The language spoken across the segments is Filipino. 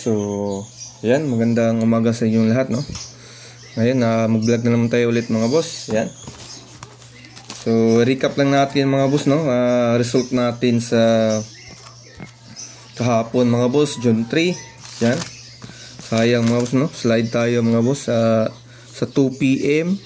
So, yan, magandang umaga sa inyong lahat, no? Ngayon, mag-vlog na naman tayo ulit mga boss. Yan. So, recap lang natin mga boss, no? Result natin sa kahapon mga boss, June 3. Yan. Sayang mga boss, no? Slide tayo mga boss sa 2 PM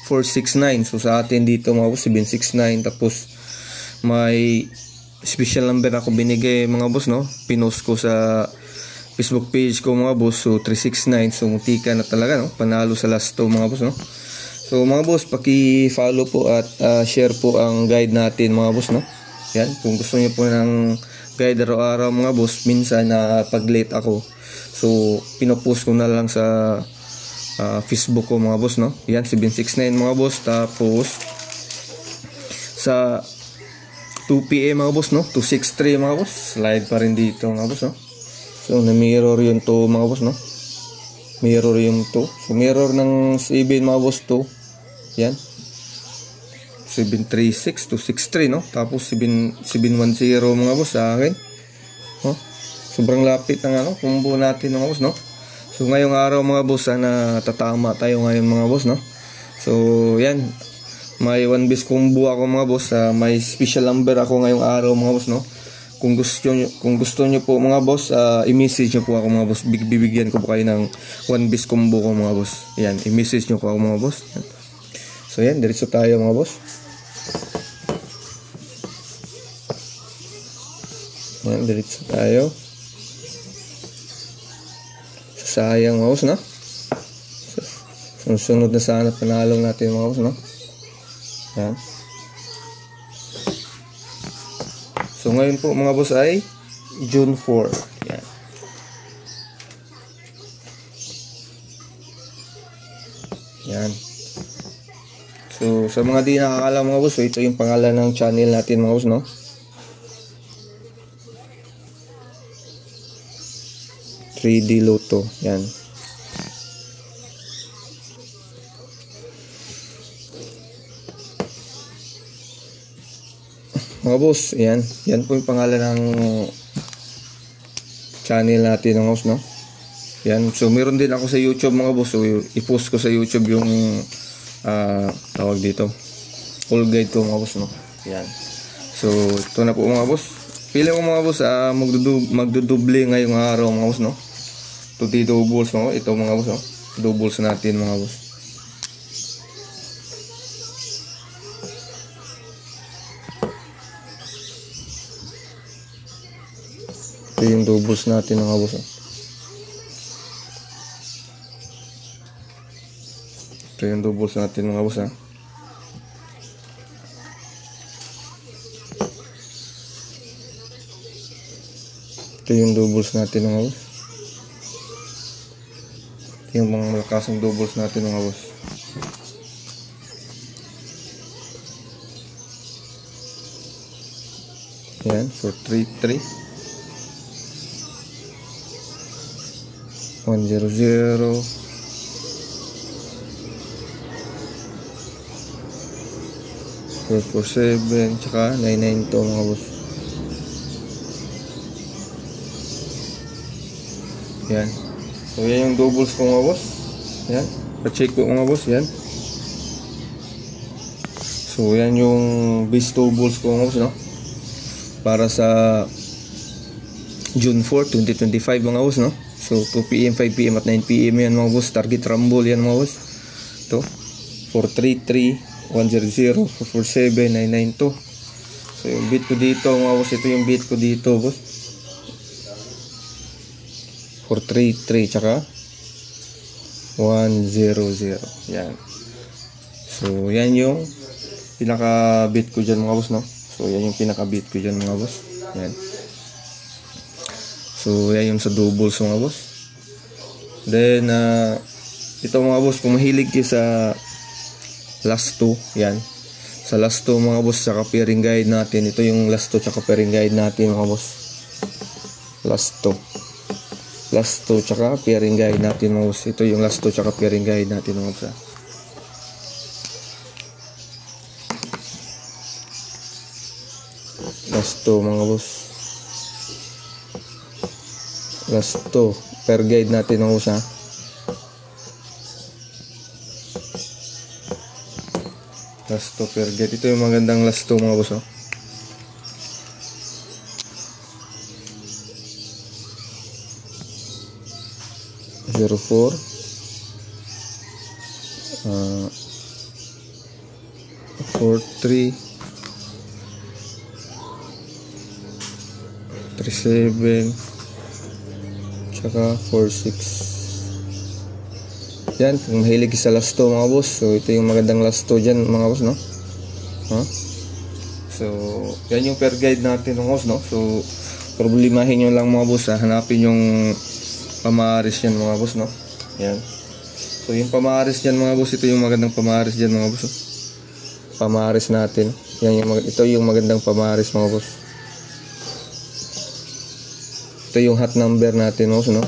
469. So, sa atin dito mga boss, 769. Tapos, may special number ako binigay mga boss, no? Pinost ko sa Facebook page ko mga boss. So 369. So muntika na talaga, no? Panalo sa last 2 mga boss, no? So mga boss, paki-follow po at share po ang guide natin mga boss, no? Yan, kung gusto niyo po ng guide araw-araw mga boss, minsan pag-late ako. So pinopost ko na lang sa Facebook ko mga boss, no? Yan, 769 mga boss. Tapos sa 2 PM mga boss, no? 263 mga boss. Slide pa rin dito mga boss, no? So na-mirror yung 2 mga boss, no? Mirror yung 2. So mirror ng 7 mga boss 2. Yan. 736 263, no? Tapos 710 mga boss sa akin. Oh. Sobrang lapit ng combo natin mga boss, no? So ngayong araw mga boss, sana tatama tayo ngayon mga boss, no? So yan. May one base combo ako mga boss. May special number ako ngayong araw mga boss, no? Kung gusto nyo po mga boss, i-message nyo po ako mga boss. Bibigyan ko po kayo ng one base combo ko mga boss. Yan, i-message nyo po ako mga boss. Yan. So yan, diretso tayo mga boss. Yan, diretso tayo. Sayang mga boss, no? Sunod na sana panalo natin mga boss, no? Yan. So ngayon po mga boss ay June 4. Yan. Yan. So sa mga di nakakaalam mga boss, so ito yung pangalan ng channel natin mga boss, no? "3D Lotto". Yan. Mga boss, yan. Yan po yung pangalan ng channel natin mga boss, no? Yan. So, meron din ako sa YouTube mga boss. So, i-post ko sa YouTube yung tawag dito. Full guide to mga boss, no? Yan. So, ito na po mga boss. Pili ko mga boss, magduduble ngayong araw mga boss, no? Ito doubles mga boss. Ito mga boss, no? Doubles natin mga boss. Ito yung doubles natin mga boss. Ito yung doubles natin mga boss. Ito yung doubles natin mga boss. Ito yung mga malakasang doubles natin mga boss. Yan, so 3-3 100 447 tsaka 992 mga boss. Yan. So yan yung doubles ko mga boss. Yan. Pa-check ko mga boss. Yan. So yan yung base doubles ko mga boss, no? Para sa June 4, 2025 mga boss, no? So 2 PM, 5 PM at 9 PM yan mga boss. Target rumble yan mga boss. Ito 433 100 447 992. So yung beat ko dito mga boss, ito yung beat ko dito boss. 433 tsaka 100. Yan. So yan yung pinaka beat ko dyan mga boss, no? So yan yung pinaka beat ko dyan mga boss. Yan. So yan yung sa doubles mga boss. Then ito mga boss, kung mahilig kayo sa last 2, yan. Sa last 2 mga boss, saka pairing guide natin. Ito yung last 2 tsaka pairing guide natin mga boss. Last 2 tsaka pairing guide natin mga boss. Ito yung last 2 tsaka pairing guide natin mga boss. Last 2 mga boss. last 2 per guide natin mga boss ha. Last 2 per guide. Ito yung magandang last 2 mga boss oh. Zero 4 4-3 3-7 tsaka 4-6. Yan, kung mahilig sa last 2 mga boss, so ito yung magandang last 2 dyan mga boss no. So yan yung per guide natin mga boss no. So problemahin nyo lang mga boss ha. Hanapin yung pamaris yan mga boss no. Yan. So yung pamaris dyan mga boss, ito yung magandang pamaris dyan mga boss oh. Pamaris natin. Yan yung ito yung magandang pamaris mga boss. Ito yung hot number natin no, 9 4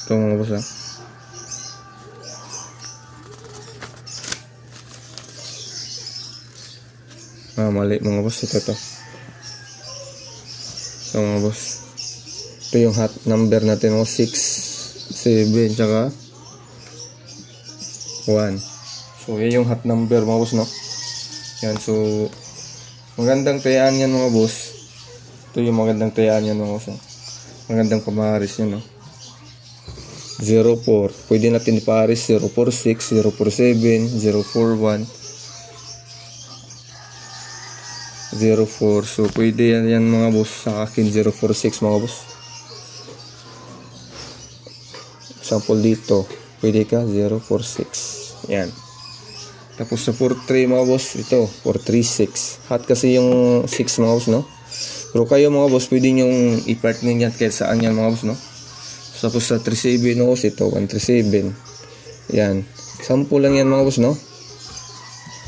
ito mga boss ha. Mali mga boss, ito mga boss. Ito yung hot number natin 6 7 tsaka 1. So yan yung hot number mga boss no. Yan, so magandang tayaan yan mga boss. Ito yung magandang tayaan yan mga boss no? Magandang pamaris yan no. 0-4 pwede natin iparis, 0-4-6 0-4-7 0-4-1 0-4. So pwede yan mga boss sa akin 0-4-6 mga boss. Sample dito pwede ka 0-4-6. Yan. Tapos sa 4-3 mga boss, ito 4-3-6. Hot kasi yung 6 mga boss no. Pero kayo mga boss pwede nyong i-partner yan kahit saan yan mga boss no. Tapos sa 3-7 no, ito 1-3-7. Yan. Sample lang yan mga boss no.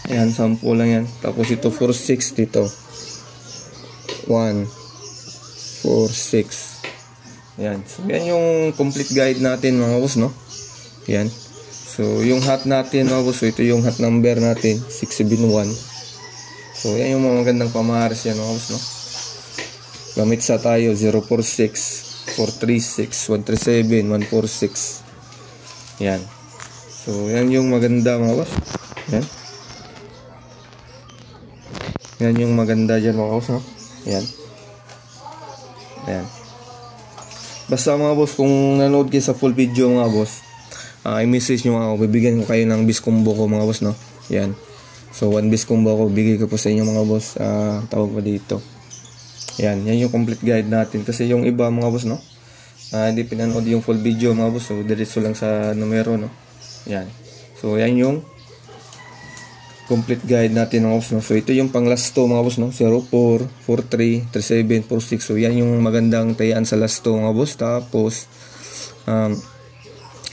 Ayan, sample lang yan. Tapos ito 4-6 dito 1-4-6. Ayan. So yan yung complete guide natin mga boss no. Ayan. So yung hot natin mga boss, so ito yung hot number natin 671. So yan yung mga magandang pamaris yan mga boss no. Gamit sa tayo 0-4-6 4-3-6 1-3-7 1-4-6. Ayan. So yan yung maganda mga boss. Ayan. Yan yung maganda dyan mga boss no? Yan. Ayan. Basta mga boss, kung nanood kayo sa full video mga boss, i-message nyo ako, bibigyan ko kayo ng bis combo ko mga boss no? Yan. So 1 bis combo ko, bigay ko po sa inyo mga boss. Tawag pa dito. Yan. Yan yung complete guide natin. Kasi yung iba mga boss no, hindi pinanood yung full video mga boss. So diretso lang sa numero no. Yan. So yan yung complete guide natin mga boss no. So ito yung pang last 2 mga boss no. 0-4, 4-3, 3-7, 4-6. So yan yung magandang tayaan sa last 2 mga boss. Tapos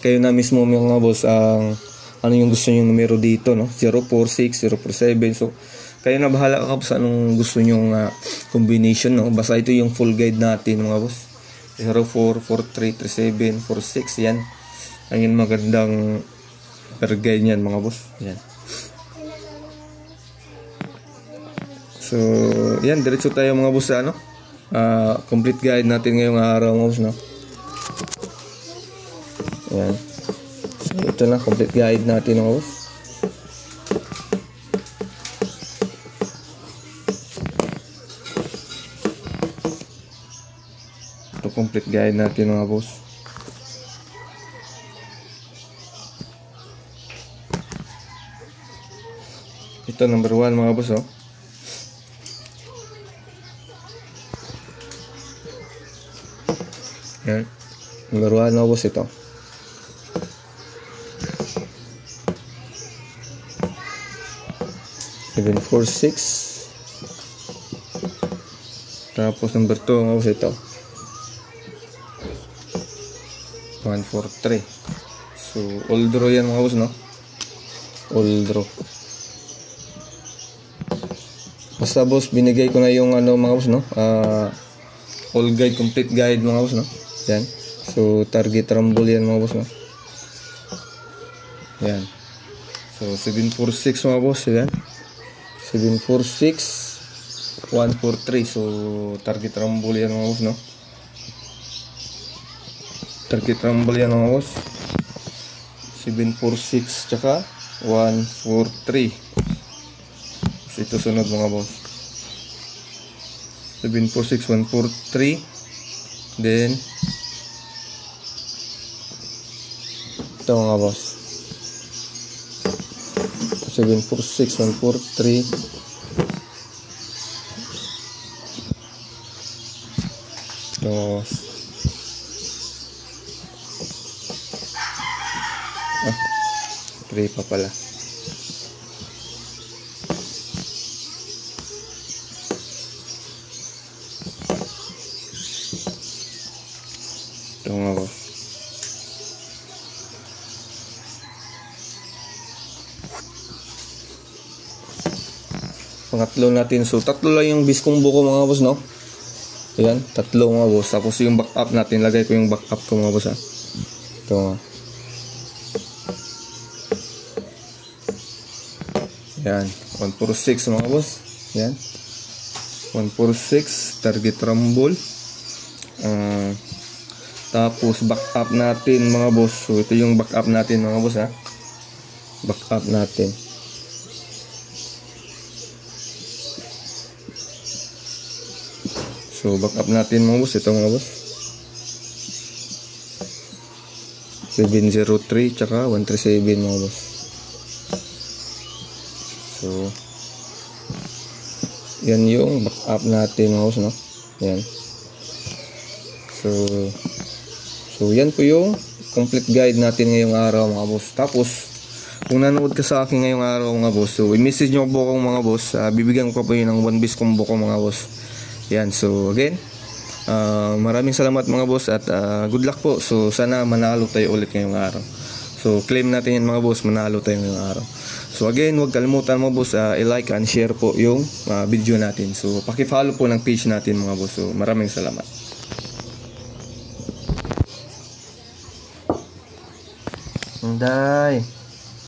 kayo na mismo mga boss ang ano yung gusto niyo numero dito no. 0-4-6, 0-4-7. So kayo na bahala ka sa anong gusto niyo combination no. Basta ito yung full guide natin mga boss. 0-4, 4-3, 3-7, 4-6. Yan. Ang yung magandang per guide niyan mga boss. Yan. So, yan, diretso tayo mga boss sa ano. Complete guide natin ngayong araw mga boss, no. Yan. So, ito na, complete guide natin mga boss. Ito, complete guide natin mga boss. Ito, number 1 mga boss, oh. Yan. Number 1 mga boss ito. Even 4-6. Tapos number 2 mga boss ito. 1-4-3. So all draw yan mga boss, no? All draw. Basta boss, binigay ko na yung ano mga boss, no? All guide, complete guide mga boss, no? Yan. So target rumble yan mga boss, no? Yan. So So 746 mga boss, yan. 746 143. So target rumble yan mga boss, no? Target rumble yan mga boss. 746 tsaka 143. So ito sunod mga boss. 746 143. Then ito mga boss. 746 143. Ito mga boss. Ah, 3 pa pala. Ito mga boss. Pangatlo natin. So tatlo lang yung biskong buko mga boss, no? Ayan, tatlo mga boss. Tapos yung back up natin, lagay ko yung back up ko mga boss, ha. Ito nga. Yan, 146 mga boss. Yan, 146 target rumble. Tapos back up natin mga boss. So ito yung back up natin mga boss, ha. Back up natin. So back up natin mga boss. Ito mga boss, 703 tsaka 137 mga boss. So yan yung back up natin mga boss, no? Yan. So yan po yung complete guide natin ngayong araw mga boss. Tapos kung nanood ka sa akin ngayong araw mga boss, so i-message nyo po akong mga boss. Bibigyan ko po yun ng 1 piece combo ko mga boss. Yan. So again, maraming salamat mga boss at good luck po. So sana manalo tayo ulit ngayong araw. So claim natin yan mga boss, manalo tayo ngayong araw. So again, huwag kalimutan mga boss, i-like and share po yung video natin. So paki-follow po ng page natin mga boss. So maraming salamat. Anday.